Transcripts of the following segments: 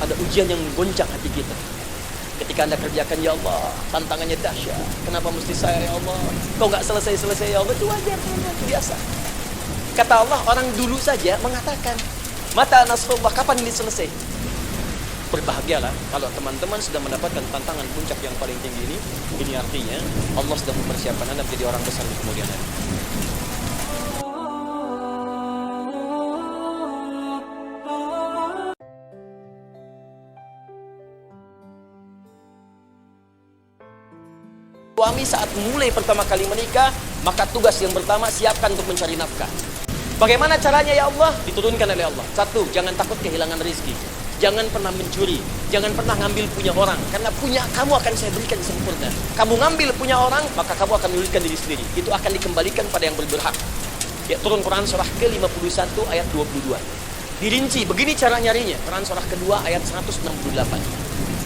ada ujian yang menggoncang hati kita. Ketika Anda kerjakan, ya Allah, tantangannya dahsyat. Kenapa mesti saya, ya Allah? Kau nggak selesai-selesai, ya Allah. Itu wajar, itu biasa. Kata Allah, orang dulu saja mengatakan, mata nasrullah, kapan ini selesai? Berbahagialah kalau teman-teman sudah mendapatkan tantangan puncak yang paling tinggi ini. Ini artinya Allah sudah mempersiapkan Anda menjadi orang besar di kemudian hari. Suami saat mulai pertama kali menikah, maka tugas yang pertama siapkan untuk mencari nafkah. Bagaimana caranya ya Allah? Diturunkan oleh Allah. Satu, jangan takut kehilangan rezeki. Jangan pernah mencuri. Jangan pernah ngambil punya orang. Karena punya kamu akan saya berikan sempurna. Kamu ngambil punya orang, maka kamu akan menyulitkan diri sendiri. Itu akan dikembalikan pada yang berhak. Ya, turun Quran surah ke-51 ayat 22. Dirinci, begini cara nyarinya. Quran surah kedua ayat 168.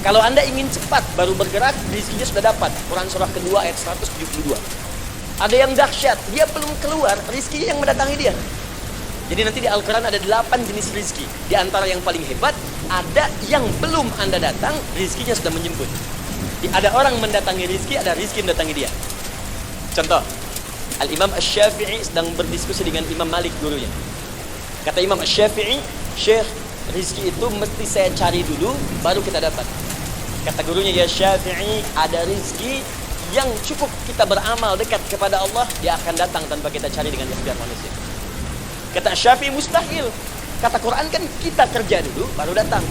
Kalau Anda ingin cepat baru bergerak, rezekinya sudah dapat. Quran surah kedua ayat 172. Ada yang dahsyat, dia belum keluar, rezekinya yang mendatangi dia. Jadi nanti di Al-Quran ada 8 jenis rezeki. Di antara yang paling hebat, ada yang belum Anda datang, rezekinya sudah menjemput. Ada orang mendatangi rezeki, ada rezeki mendatangi dia. Contoh, Al-Imam Asy-Syafi'i sedang berdiskusi dengan Imam Malik gurunya. Kata Imam Asy-Syafi'i, Syekh, rezeki itu mesti saya cari dulu, baru kita dapat. Kata gurunya, ya Syafi'i, ada rezeki yang cukup kita beramal dekat kepada Allah, dia akan datang tanpa kita cari dengan ikhtiar manusia. Kata Syafi'i, mustahil. Kata Quran kan kita kerja dulu, baru datang.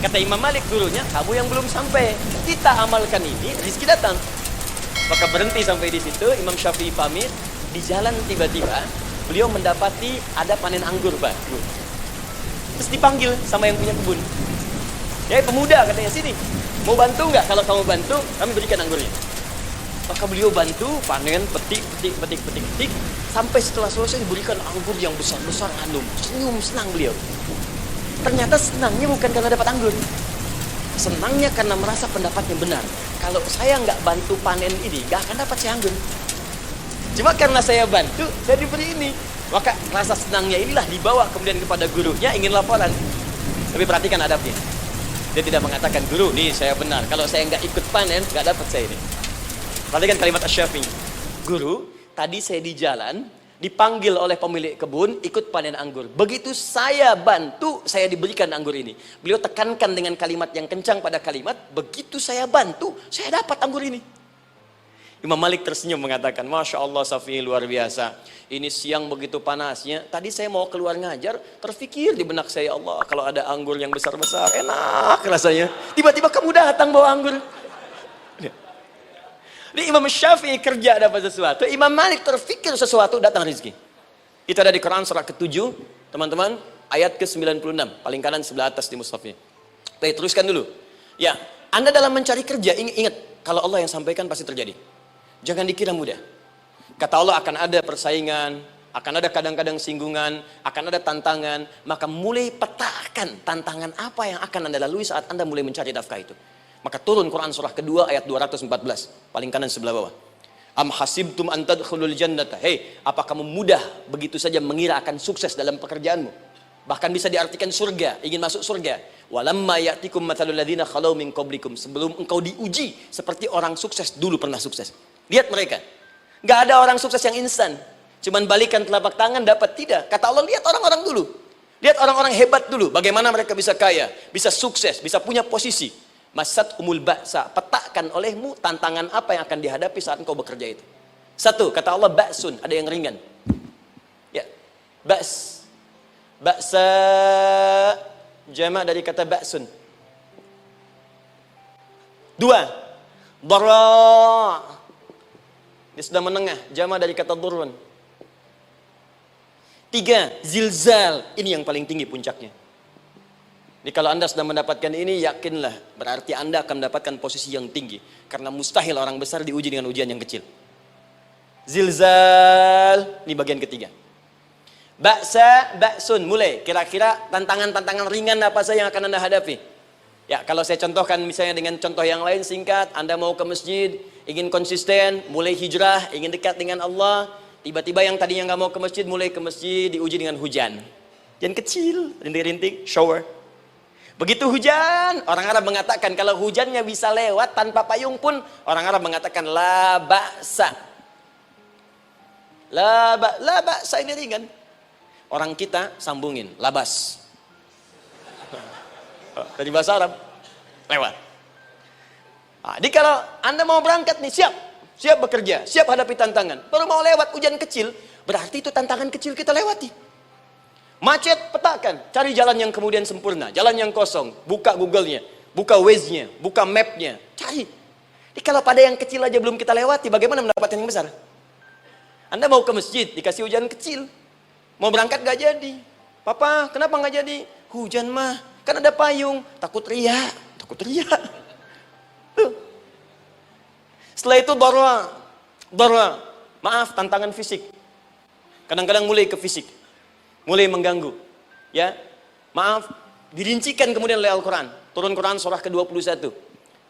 Kata Imam Malik gurunya, kamu yang belum sampai, kita amalkan ini, rezeki datang. Maka berhenti sampai di situ. Imam Syafi'i pamit. Di jalan tiba-tiba beliau mendapati ada panen anggur bagus. Terus dipanggil sama yang punya kebun. Ya pemuda, katanya, sini, mau bantu nggak? Kalau kamu bantu, kami berikan anggurnya. Maka beliau bantu, panen, petik, sampai setelah selesai diberikan anggur yang besar-besar, anum. Senyum, senang beliau. Ternyata senangnya bukan karena dapat anggur. Senangnya karena merasa pendapatnya benar. Kalau saya nggak bantu panen ini, nggak akan dapat saya anggur. Cuma karena saya bantu, saya diberi ini. Maka rasa senangnya inilah dibawa kemudian kepada gurunya, ingin laporan. Tapi perhatikan adabnya. Dia tidak mengatakan, guru, nih saya benar. Kalau saya nggak ikut panen, nggak dapat saya ini. Perhatikan kalimat Asy-Syafi'i. Guru, tadi saya di jalan, dipanggil oleh pemilik kebun, ikut panen anggur. Begitu saya bantu, saya diberikan anggur ini. Beliau tekankan dengan kalimat yang kencang pada kalimat, begitu saya bantu, saya dapat anggur ini. Imam Malik tersenyum mengatakan, Masya Allah Syafi'i, luar biasa. Ini siang begitu panasnya, tadi saya mau keluar ngajar, terfikir di benak saya, Allah, kalau ada anggur yang besar-besar, enak rasanya. Tiba-tiba kamu datang bawa anggur. Jadi Imam Syafi'i kerja dapat sesuatu, Imam Malik terfikir sesuatu, datang rezeki. Itu ada di Quran surah ke-7, teman-teman, ayat ke-96, paling kanan sebelah atas di mushafnya. Baik, teruskan dulu. Ya, Anda dalam mencari kerja, ingat, kalau Allah yang sampaikan pasti terjadi. Jangan dikira mudah. Kata Allah akan ada persaingan, akan ada kadang-kadang singgungan, akan ada tantangan. Maka mulai petakan tantangan apa yang akan Anda lalui saat Anda mulai mencari nafkah itu. Maka turun Quran surah kedua ayat 214, paling kanan sebelah bawah. Am hasibtum an tadkhulul jannata. Hei, apa kamu mudah begitu saja mengira akan sukses dalam pekerjaanmu? Bahkan bisa diartikan surga, ingin masuk surga. Walamma ya'tikum mathalul ladzina khalau min qablikum. Sebelum engkau diuji seperti orang sukses dulu pernah sukses. Lihat mereka. Enggak ada orang sukses yang instan. Cuman balikan telapak tangan dapat, tidak. Kata Allah, lihat orang-orang dulu. Lihat orang-orang hebat dulu, bagaimana mereka bisa kaya, bisa sukses, bisa punya posisi. Masat umul ba'sa, petakan olehmu tantangan apa yang akan dihadapi saat engkau bekerja itu. Satu, kata Allah, ba'sun, ada yang ringan. Ya, ba's. Ba'sa, jama' dari kata ba'sun. Dua, dara'. Dia sudah menengah, jama' dari kata durun. Tiga, zilzal. Ini yang paling tinggi puncaknya. Jadi kalau Anda sudah mendapatkan ini, yakinlah, berarti Anda akan mendapatkan posisi yang tinggi. Karena mustahil orang besar diuji dengan ujian yang kecil. Zilzal, ini bagian ketiga. Ba'sa, ba'sun, mulai. Kira-kira tantangan-tantangan ringan apa saja yang akan Anda hadapi? Ya, kalau saya contohkan misalnya dengan contoh yang lain singkat, Anda mau ke masjid, ingin konsisten, mulai hijrah, ingin dekat dengan Allah, tiba-tiba yang tadinya nggak mau ke masjid, mulai ke masjid, diuji dengan hujan. Yang kecil, rintik-rintik, shower. Begitu hujan, orang Arab mengatakan kalau hujannya bisa lewat tanpa payung pun, orang Arab mengatakan la ba'sa. La ba'sa ini ringan. Orang kita sambungin, labas. Dari bahasa Arab, lewat. Nah, jadi kalau Anda mau berangkat nih, siap bekerja, siap hadapi tantangan. Baru mau lewat hujan kecil, berarti itu tantangan kecil kita lewati. Macet, petakan, cari jalan yang kemudian sempurna, jalan yang kosong, buka Google-nya, buka Waze-nya, buka map-nya, cari. Jadi kalau pada yang kecil aja belum kita lewati, bagaimana mendapatkan yang besar? Anda mau ke masjid, dikasih hujan kecil, mau berangkat gak jadi. Papa, kenapa gak jadi? Hujan mah, kan ada payung, takut riak. Tuh. Setelah itu darwa, maaf, tantangan fisik. Kadang-kadang mulai ke fisik. Mulai mengganggu, ya, maaf, dirincikan kemudian oleh Al-Quran. Turun Quran surah ke-21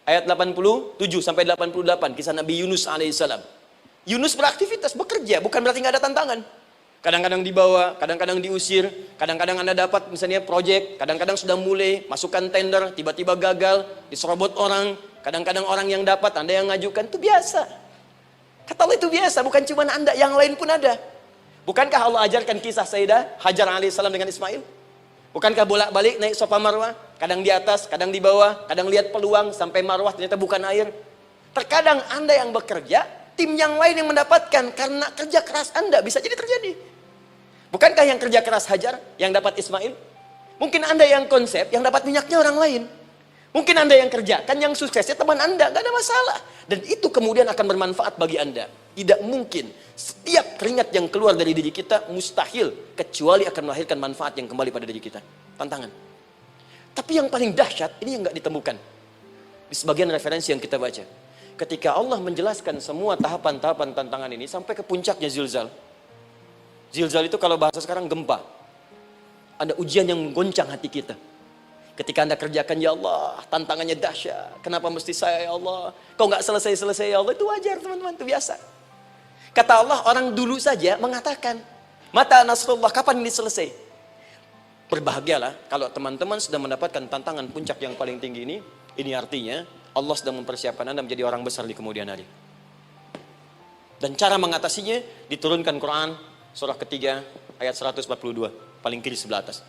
ayat 87 sampai 88, kisah Nabi Yunus alaihissalam. Yunus beraktivitas, bekerja, bukan berarti nggak ada tantangan. Kadang-kadang dibawa, kadang-kadang diusir, kadang-kadang Anda dapat misalnya proyek, kadang-kadang sudah mulai masukkan tender, tiba-tiba gagal, diserobot orang, kadang-kadang orang yang dapat, Anda yang ngajukan, itu biasa. Kata Allah itu biasa, bukan cuma Anda, yang lain pun ada. Bukankah Allah ajarkan kisah Sayyidah Hajar alaihissalam dengan Ismail? Bukankah bolak-balik naik Safa Marwah? Kadang di atas, kadang di bawah, kadang lihat peluang sampai Marwah ternyata bukan air. Terkadang Anda yang bekerja, tim yang lain yang mendapatkan karena kerja keras Anda bisa jadi terjadi. Bukankah yang kerja keras Hajar yang dapat Ismail? Mungkin Anda yang konsep, yang dapat minyaknya orang lain. Mungkin Anda yang kerja, kan yang suksesnya teman Anda, gak ada masalah. Dan itu kemudian akan bermanfaat bagi Anda. Tidak mungkin setiap keringat yang keluar dari diri kita mustahil kecuali akan melahirkan manfaat yang kembali pada diri kita. Tantangan. Tapi yang paling dahsyat ini yang nggak ditemukan di sebagian referensi yang kita baca. Ketika Allah menjelaskan semua tahapan-tahapan tantangan ini sampai ke puncaknya zilzal. Zilzal itu kalau bahasa sekarang gempa. Ada ujian yang menggoncang hati kita. Ketika Anda kerjakan, ya Allah, tantangannya dahsyat. Kenapa mesti saya, ya Allah? Kau nggak selesai-selesai, ya Allah. Itu wajar, teman-teman, itu biasa. Kata Allah, orang dulu saja mengatakan, mata nasrullah, kapan ini selesai? Berbahagialah kalau teman-teman sudah mendapatkan tantangan puncak yang paling tinggi ini. Ini artinya Allah sedang mempersiapkan Anda menjadi orang besar di kemudian hari. Dan cara mengatasinya diturunkan Quran surah ketiga ayat 142, paling kiri sebelah atas.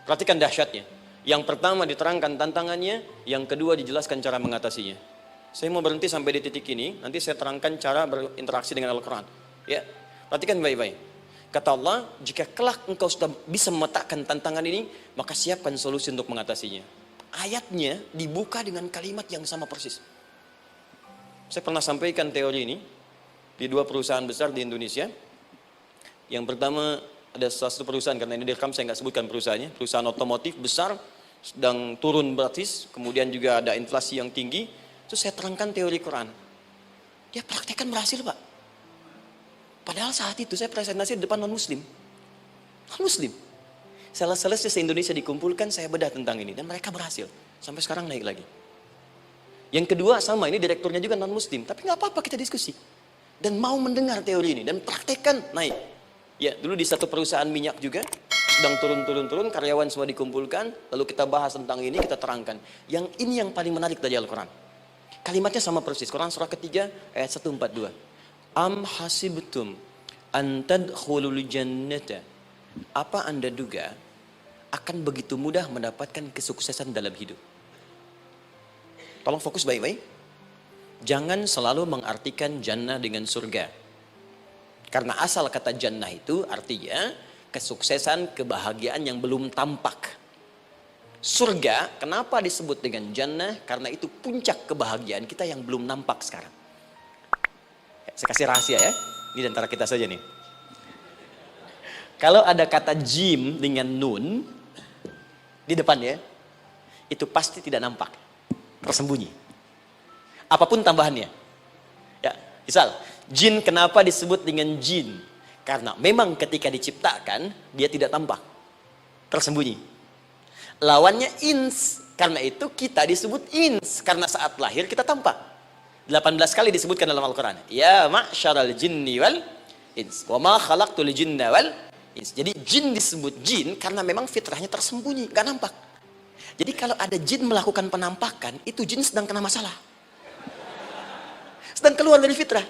Perhatikan dahsyatnya. Yang pertama diterangkan tantangannya, yang kedua dijelaskan cara mengatasinya. Saya mau berhenti sampai di titik ini, nanti saya terangkan cara berinteraksi dengan Al-Quran. Ya, perhatikan baik-baik. Kata Allah, jika kelak engkau sudah bisa memetakan tantangan ini, maka siapkan solusi untuk mengatasinya. Ayatnya dibuka dengan kalimat yang sama persis. Saya pernah sampaikan teori ini di dua perusahaan besar di Indonesia. Yang pertama ada satu perusahaan, karena ini direkam saya nggak sebutkan perusahaannya, perusahaan otomotif besar, sedang turun gratis, kemudian juga ada inflasi yang tinggi. Terus saya terangkan teori Quran. Dia praktekkan berhasil, Pak. Padahal saat itu saya presentasi di depan non-muslim. Non-muslim. Sales-salesnya se-Indonesia dikumpulkan, saya bedah tentang ini. Dan mereka berhasil. Sampai sekarang naik lagi. Yang kedua sama, ini direkturnya juga non-muslim. Tapi nggak apa-apa kita diskusi. Dan mau mendengar teori ini. Dan praktekkan, naik. Ya, dulu di satu perusahaan minyak juga. Sedang turun, karyawan semua dikumpulkan. Lalu kita bahas tentang ini, kita terangkan. Yang ini yang paling menarik dari Al-Quran. Kalimatnya sama persis. Quran surah ketiga ayat 142. Am hasibtum an tadkhulul jannata. Apa Anda duga akan begitu mudah mendapatkan kesuksesan dalam hidup? Tolong fokus baik-baik. Jangan selalu mengartikan jannah dengan surga. Karena asal kata jannah itu artinya kesuksesan, kebahagiaan yang belum tampak. Surga, kenapa disebut dengan jannah? Karena itu puncak kebahagiaan kita yang belum nampak sekarang. Saya kasih rahasia ya. Ini antara kita saja nih. Kalau ada kata jim dengan nun di depannya, itu pasti tidak nampak. Tersembunyi. Apapun tambahannya. Ya, misal, jin kenapa disebut dengan jin? Karena memang ketika diciptakan, dia tidak tampak. Tersembunyi. Lawannya ins, karena itu kita disebut ins, karena saat lahir kita tampak. 18 kali disebutkan dalam Al-Quran. Ya ma'syaral jinni wal ins, wa ma khalaqtul jinna wal ins. Jadi jin disebut jin karena memang fitrahnya tersembunyi, gak nampak. Jadi kalau ada jin melakukan penampakan, itu jin sedang kena masalah. Sedang keluar dari fitrah.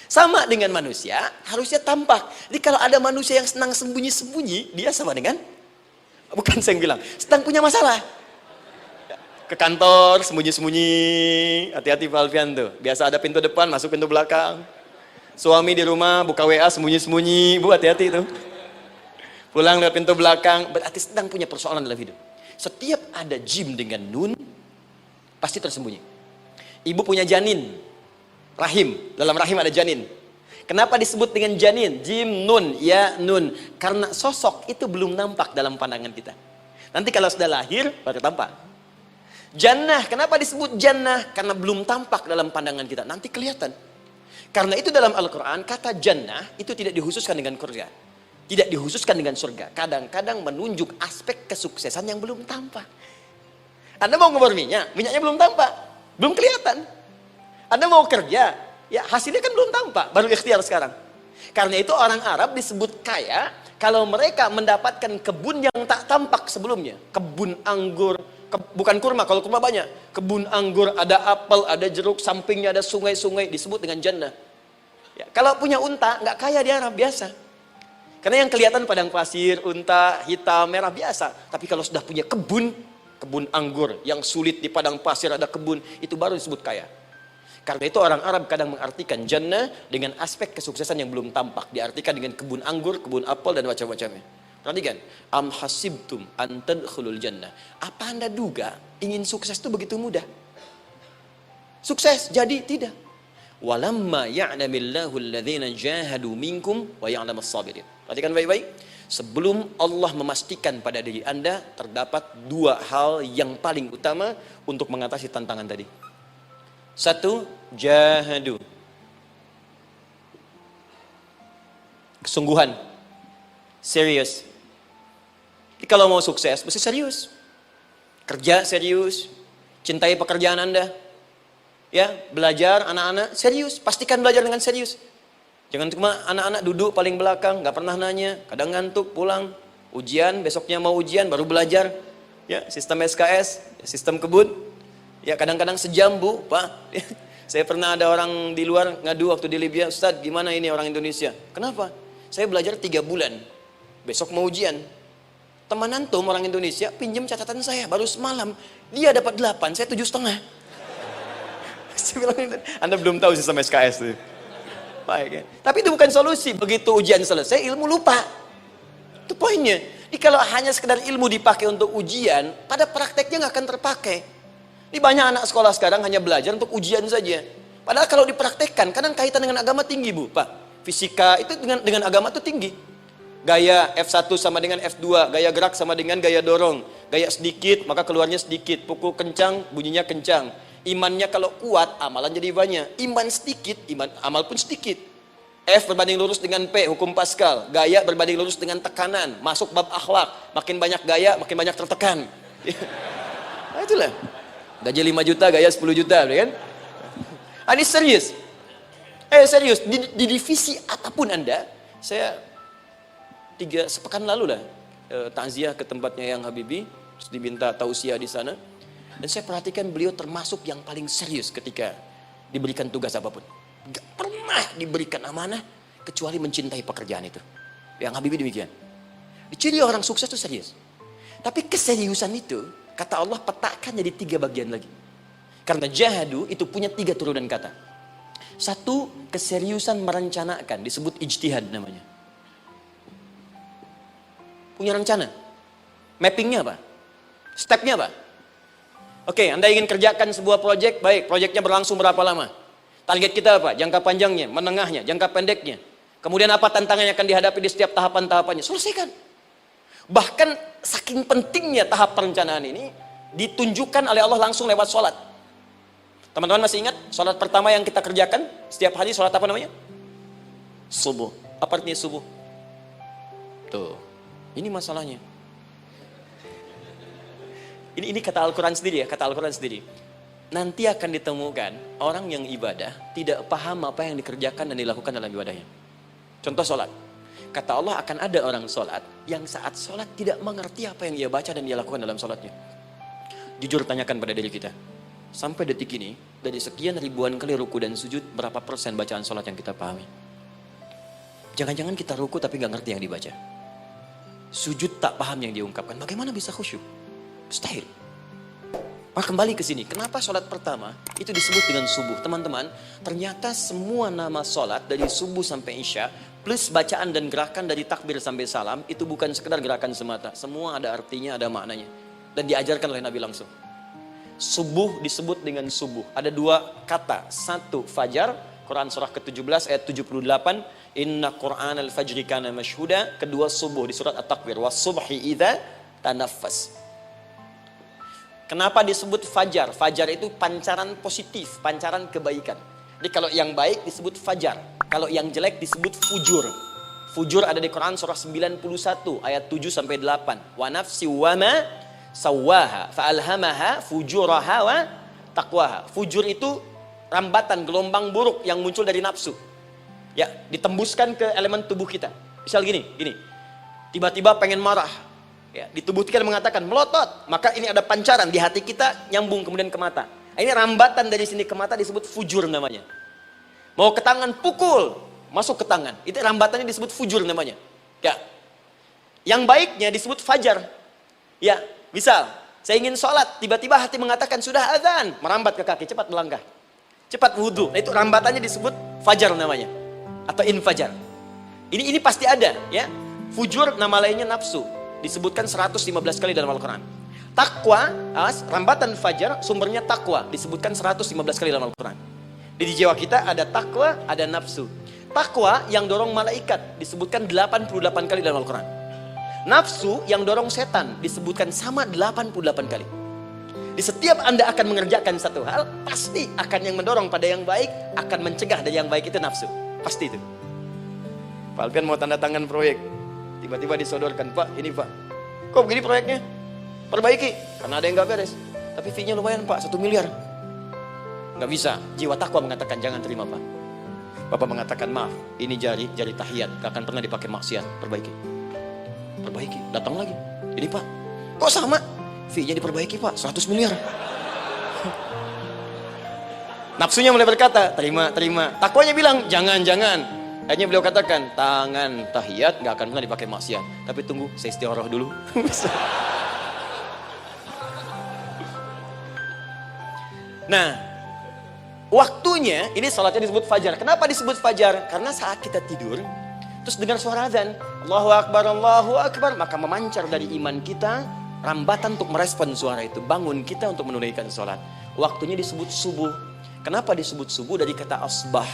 Sama dengan manusia, harusnya tampak. Jadi kalau ada manusia yang senang sembunyi-sembunyi, dia sama dengan, bukan saya yang bilang, sedang punya masalah. Ke kantor, sembunyi-sembunyi, hati-hati Pak Alfian tuh. Biasa ada pintu depan, masuk pintu belakang. Suami di rumah, buka WA, sembunyi-sembunyi. Bu, hati-hati tuh. Pulang lewat pintu belakang, berarti sedang punya persoalan dalam hidup. Setiap ada jim dengan nun, pasti tersembunyi. Ibu punya janin, rahim, dalam rahim ada janin. Kenapa disebut dengan janin? Jim, nun, ya, nun. Karena sosok itu belum nampak dalam pandangan kita. Nanti kalau sudah lahir, baru tampak. Jannah, kenapa disebut jannah? Karena belum tampak dalam pandangan kita, nanti kelihatan. Karena itu dalam Al-Quran, kata jannah itu tidak dikhususkan dengan surga. Tidak dikhususkan dengan surga. Kadang-kadang menunjuk aspek kesuksesan yang belum tampak. Anda mau ngebor minyak, minyaknya belum tampak. Belum kelihatan. Anda mau kerja, ya hasilnya kan belum tampak. Baru ikhtiar sekarang. Karena itu orang Arab disebut kaya, kalau mereka mendapatkan kebun yang tak tampak sebelumnya. Kebun anggur, bukan kurma, kalau kurma banyak. Kebun anggur, ada apel, ada jeruk, sampingnya ada sungai-sungai, disebut dengan jannah. Ya, kalau punya unta, nggak kaya di Arab, biasa. Karena yang kelihatan padang pasir, unta, hitam, merah, biasa. Tapi kalau sudah punya kebun anggur, yang sulit di padang pasir ada kebun, itu baru disebut kaya. Karena itu orang Arab kadang mengartikan jannah dengan aspek kesuksesan yang belum tampak. Diartikan dengan kebun anggur, kebun apel, dan macam-macamnya. Perhatikan, am hasibtum an tadkhulul jannah. Apa Anda duga ingin sukses itu begitu mudah? Sukses jadi tidak. Walamma ya'lamillahu alladhina jahadu minkum wa ya'lamas sabirin. Perhatikan baik-baik. Sebelum Allah memastikan pada diri Anda terdapat dua hal yang paling utama untuk mengatasi tantangan tadi. Satu, jahadu. Kesungguhan. Serius. Jadi kalau mau sukses, mesti serius. Kerja serius. Cintai pekerjaan Anda. Ya, belajar anak-anak serius. Pastikan belajar dengan serius. Jangan cuma anak-anak duduk paling belakang, nggak pernah nanya, kadang ngantuk, pulang. Ujian, besoknya mau ujian, baru belajar. Ya, sistem SKS, sistem kebun. Ya, kadang-kadang sejam, Bu, Pak. Saya pernah ada orang di luar ngadu waktu di Libya, Ustadz, gimana ini orang Indonesia? Kenapa? Saya belajar 3 bulan. Besok mau ujian. Teman antum orang Indonesia pinjam catatan saya baru semalam. Dia dapat 8, saya 7,5. Saya bilang, Anda belum tahu sistem SKS tuh. Baik, ya. Tapi itu bukan solusi. Begitu ujian selesai, ilmu lupa. Itu poinnya. Jadi kalau hanya sekedar ilmu dipakai untuk ujian, pada prakteknya nggak akan terpakai. Ini banyak anak sekolah sekarang hanya belajar untuk ujian saja. Padahal kalau dipraktekkan, kadang kaitan dengan agama tinggi, Bu, Pak. Fisika itu dengan agama itu tinggi. Gaya F1 sama dengan F2, gaya gerak sama dengan gaya dorong. Gaya sedikit, maka keluarnya sedikit. Pukul kencang, bunyinya kencang. Imannya kalau kuat, amalan jadi banyak. Iman sedikit, amal pun sedikit. F berbanding lurus dengan P, hukum Pascal. Gaya berbanding lurus dengan tekanan. Masuk bab akhlak. Makin banyak gaya, makin banyak tertekan. Nah, itulah. Gaji 5 juta, gaya 10 juta, kan? Ini serius. Serius. Di divisi apapun Anda, saya 3 sepekan lalu lah takziah ke tempatnya yang Habibie, terus diminta tausiah di sana. Dan saya perhatikan beliau termasuk yang paling serius ketika diberikan tugas apapun. Gak pernah diberikan amanah kecuali mencintai pekerjaan itu. Yang Habibie demikian. Ciri orang sukses itu serius. Tapi keseriusan itu, kata Allah petakan jadi 3 bagian lagi. Karena jahadu itu punya 3 turunan kata. Satu, keseriusan merencanakan, disebut ijtihad namanya. Punya rencana. Mappingnya apa? Stepnya apa? Oke, Anda ingin kerjakan sebuah proyek, baik, proyeknya berlangsung berapa lama? Target kita apa? Jangka panjangnya, menengahnya, jangka pendeknya. Kemudian apa tantangan yang akan dihadapi di setiap tahapan-tahapannya? Selesaikan. Bahkan saking pentingnya tahap perencanaan ini, ditunjukkan oleh Allah langsung lewat sholat. Teman-teman masih ingat? Sholat pertama yang kita kerjakan, setiap hari sholat apa namanya? Subuh. Apa artinya subuh? Tuh, ini masalahnya. Ini kata Al-Quran sendiri ya, kata Al-Quran sendiri. Nanti akan ditemukan orang yang ibadah tidak paham apa yang dikerjakan dan dilakukan dalam ibadahnya. Contoh sholat. Kata Allah akan ada orang sholat yang saat sholat tidak mengerti apa yang ia baca dan dia lakukan dalam sholatnya. Jujur tanyakan pada diri kita. Sampai detik ini, dari sekian ribuan kali ruku dan sujud, berapa persen bacaan sholat yang kita pahami? Jangan-jangan kita ruku tapi gak ngerti yang dibaca. Sujud tak paham yang diungkapkan. Bagaimana bisa khusyuk? Mustahil. Maka kembali ke sini. Kenapa sholat pertama itu disebut dengan subuh? Teman-teman, ternyata semua nama sholat dari subuh sampai isya, plus bacaan dan gerakan dari takbir sampai salam, itu bukan sekedar gerakan semata. Semua ada artinya, ada maknanya. Dan diajarkan oleh Nabi langsung. Subuh disebut dengan subuh. Ada dua kata. Satu, fajar. Quran surah ke-17 ayat 78. Inna Qur'an al-fajri kana mashhuda. Kedua, subuh di surat At-Takwir. Was-subhi idza tanaffas. Kenapa disebut fajar? Fajar itu pancaran positif, pancaran kebaikan. Jadi kalau yang baik disebut fajar. Kalau yang jelek disebut fujur. Fujur ada di Quran surah 91 ayat 7 sampai 8. Wa nafsi wa ma sawaha fa'alhamaha fujuraha wa taqwaha. Fujur itu rambatan, gelombang buruk yang muncul dari nafsu. Ya, ditembuskan ke elemen tubuh kita. Misal gini. Tiba-tiba pengen marah. Ya, di tubuh kita mengatakan melotot. Maka ini ada pancaran di hati kita nyambung kemudian ke mata. Ini rambatan dari sini ke mata disebut fujur namanya. Mau ke tangan pukul, masuk ke tangan. Itu rambatannya disebut fujur namanya. Ya. Yang baiknya disebut fajar. Ya. Misal, saya ingin sholat, tiba-tiba hati mengatakan sudah azan, merambat ke kaki, cepat melangkah, cepat wudhu. Nah, itu rambatannya disebut fajar namanya, atau infajar. Ini pasti ada, ya. Fujur nama lainnya nafsu, disebutkan 115 kali dalam Al-Quran. Takwa, rambatan fajar, sumbernya takwa, disebutkan 115 kali dalam Al-Quran. Di jiwa kita ada takwa, ada nafsu. Takwa yang dorong malaikat, disebutkan 88 kali dalam Al-Quran. Nafsu yang dorong setan disebutkan sama 88 kali. Di setiap Anda akan mengerjakan satu hal, pasti akan yang mendorong pada yang baik, akan mencegah dari yang baik itu nafsu. Pasti itu. Pak Alpian mau tanda tangan proyek, tiba-tiba disodorkan, Pak, ini Pak, kok begini proyeknya? Perbaiki, karena ada yang gak beres. Tapi fee-nya lumayan Pak, 1 miliar. Gak bisa, jiwa takwa mengatakan jangan terima Pak. Bapak mengatakan maaf, ini jari tahiyat, gak akan pernah dipakai maksiat, perbaiki, datang lagi. Ini Pak, kok sama? Fee-nya diperbaiki Pak, 100 miliar. Nafsunya mulai berkata, terima. Takwanya bilang, jangan. Akhirnya beliau katakan, tangan tahiyat gak akan pernah dipakai maksiat. Tapi tunggu, saya istighfar dulu. Nah, waktunya, ini salatnya disebut fajar. Kenapa disebut fajar? Karena saat kita tidur, terus dengar suara azan, Allahu Akbar, maka memancar dari iman kita rambatan untuk merespon suara itu, bangun kita untuk menunaikan sholat. Waktunya disebut subuh. Kenapa disebut subuh? Dari kata asbah.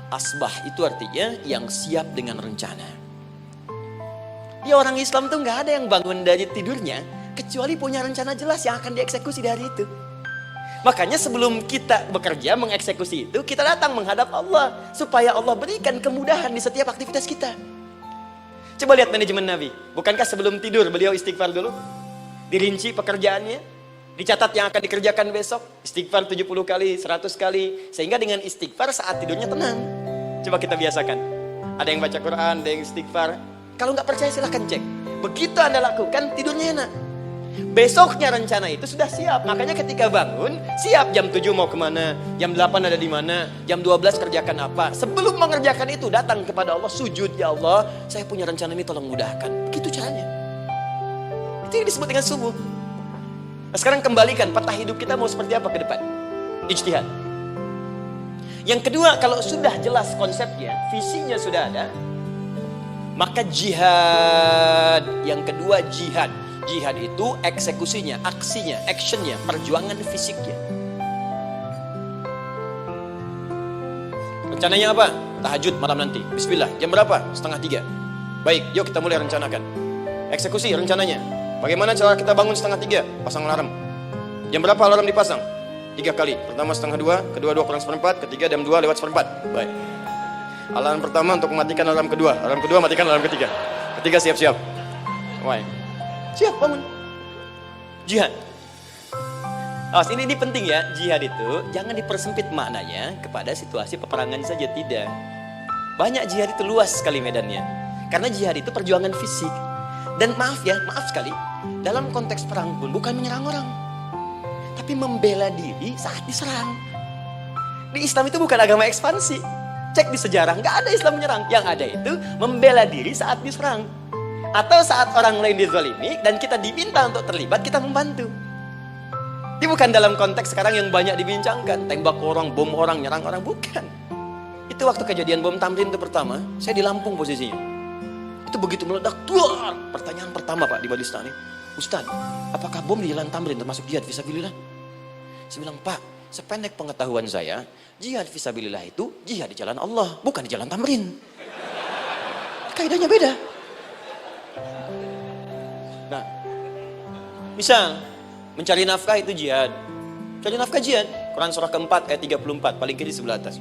Asbah itu artinya yang siap dengan rencana. Ya, orang Islam tuh nggak ada yang bangun dari tidurnya kecuali punya rencana jelas yang akan dieksekusi di hari itu. Makanya sebelum kita bekerja mengeksekusi itu, kita datang menghadap Allah supaya Allah berikan kemudahan di setiap aktivitas kita. Coba lihat manajemen Nabi. Bukankah sebelum tidur beliau istighfar dulu? Dirinci pekerjaannya, dicatat yang akan dikerjakan besok, istighfar 70 kali, 100 kali, sehingga dengan istighfar saat tidurnya tenang. Coba kita biasakan. Ada yang baca Quran, ada yang istighfar. Kalau nggak percaya silahkan cek. Begitu Anda lakukan, tidurnya enak. Besoknya rencana itu sudah siap. Makanya ketika bangun, siap jam 7 mau kemana, jam 8 ada di mana, jam 12 kerjakan apa. Sebelum mengerjakan itu, datang kepada Allah, sujud, ya Allah, saya punya rencana ini tolong mudahkan. Begitu caranya. Itu yang disebut dengan subuh. Nah, sekarang kembalikan, peta hidup kita mau seperti apa ke depan? Ijtihad. Yang kedua, kalau sudah jelas konsepnya, visinya sudah ada, maka jihad. Yang kedua, jihad. Jihad itu eksekusinya, aksinya, actionnya, perjuangan fisiknya. Rencananya apa? Tahajud malam nanti. Bismillah. Jam berapa? 2:30. Baik, yuk kita mulai rencanakan. Eksekusi rencananya. Bagaimana cara kita bangun 2:30? Pasang alarm. Jam berapa alarm dipasang? 3 kali. Pertama 1:30, kedua 2:4, ketiga jam 2:4. Baik. Alarm pertama untuk mematikan alarm kedua. Alarm kedua matikan alarm ketiga. Ketiga siap-siap. Baik. Siap bangun. Jihad. Ini penting ya. Jihad itu jangan dipersempit maknanya kepada situasi peperangan saja, tidak. Banyak jihad itu luas sekali medannya. Karena jihad itu perjuangan fisik. Dan maaf sekali, dalam konteks perang pun bukan menyerang orang. Tapi membela diri saat diserang. Di Islam itu bukan agama ekspansi. Cek di sejarah, nggak ada Islam menyerang. Yang ada itu membela diri saat diserang. Atau saat orang lain dizalimi dan kita diminta untuk terlibat, kita membantu. Ini bukan dalam konteks sekarang yang banyak dibincangkan. Tembak orang, bom orang, nyerang orang. Bukan. Itu waktu kejadian bom Tamrin itu pertama, saya di Lampung posisinya. Itu begitu meledak, duar. Pertanyaan pertama Pak di Balistani, Ustaz, apakah bom di Jalan Tamrin termasuk jihad fisabilillah? Saya bilang, Pak, sependek pengetahuan saya, jihad fisabilillah itu jihad di jalan Allah, bukan di Jalan Tamrin. Kaidahnya beda. Nah, misal mencari nafkah itu jihad. Cari nafkah jihad. Quran surah keempat ayat 34, paling kiri sebelah atas.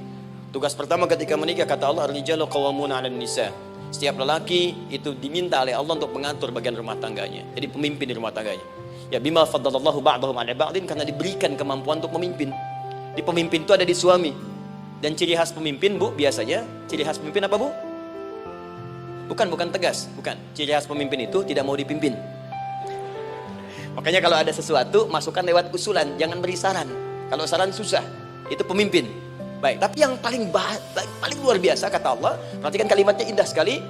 Tugas pertama ketika menikah, kata Allah, ar-rijalu qawwamuna 'alan nisa. Setiap lelaki itu diminta oleh Allah untuk mengatur bagian rumah tangganya. Jadi pemimpin di rumah tangganya. Ya bima faddalallahu ba'dahum 'ala ba'din, karena diberikan kemampuan untuk memimpin. Di pemimpin itu ada di suami. Dan ciri khas pemimpin, Bu, biasanya ciri khas pemimpin apa, Bu? Bukan tegas, bukan. Ciri khas pemimpin itu tidak mau dipimpin. Makanya kalau ada sesuatu, masukkan lewat usulan, jangan beri saran. Kalau saran susah, itu pemimpin. Baik, tapi yang paling luar biasa kata Allah, perhatikan kalimatnya indah sekali.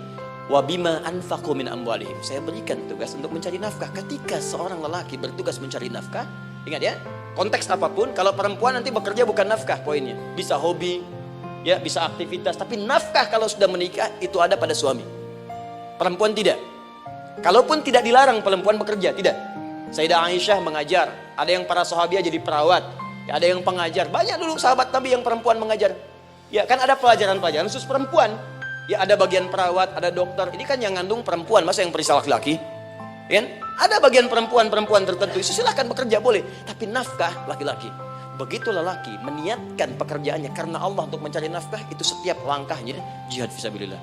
Wa bima anfaqu min amwalihim. Saya berikan tugas untuk mencari nafkah. Ketika seorang lelaki bertugas mencari nafkah, ingat ya, konteks apapun, kalau perempuan nanti bekerja bukan nafkah poinnya. Bisa hobi, ya, bisa aktivitas, tapi nafkah kalau sudah menikah itu ada pada suami. Perempuan tidak. Kalaupun tidak dilarang perempuan bekerja, tidak. Sayyidah Aisyah mengajar, ada yang para sahabiah jadi perawat, ada yang pengajar. Banyak dulu sahabat Nabi yang perempuan mengajar. Ya kan ada pelajaran-pelajaran khusus perempuan. Ya ada bagian perawat, ada dokter. Ini kan yang ngandung perempuan, masa yang periksa laki-laki? Kan? Ada bagian perempuan tertentu. Silahkan bekerja boleh, tapi nafkah laki-laki. Begitu lelaki meniatkan pekerjaannya karena Allah untuk mencari nafkah, itu setiap langkahnya jihad fisabilillah.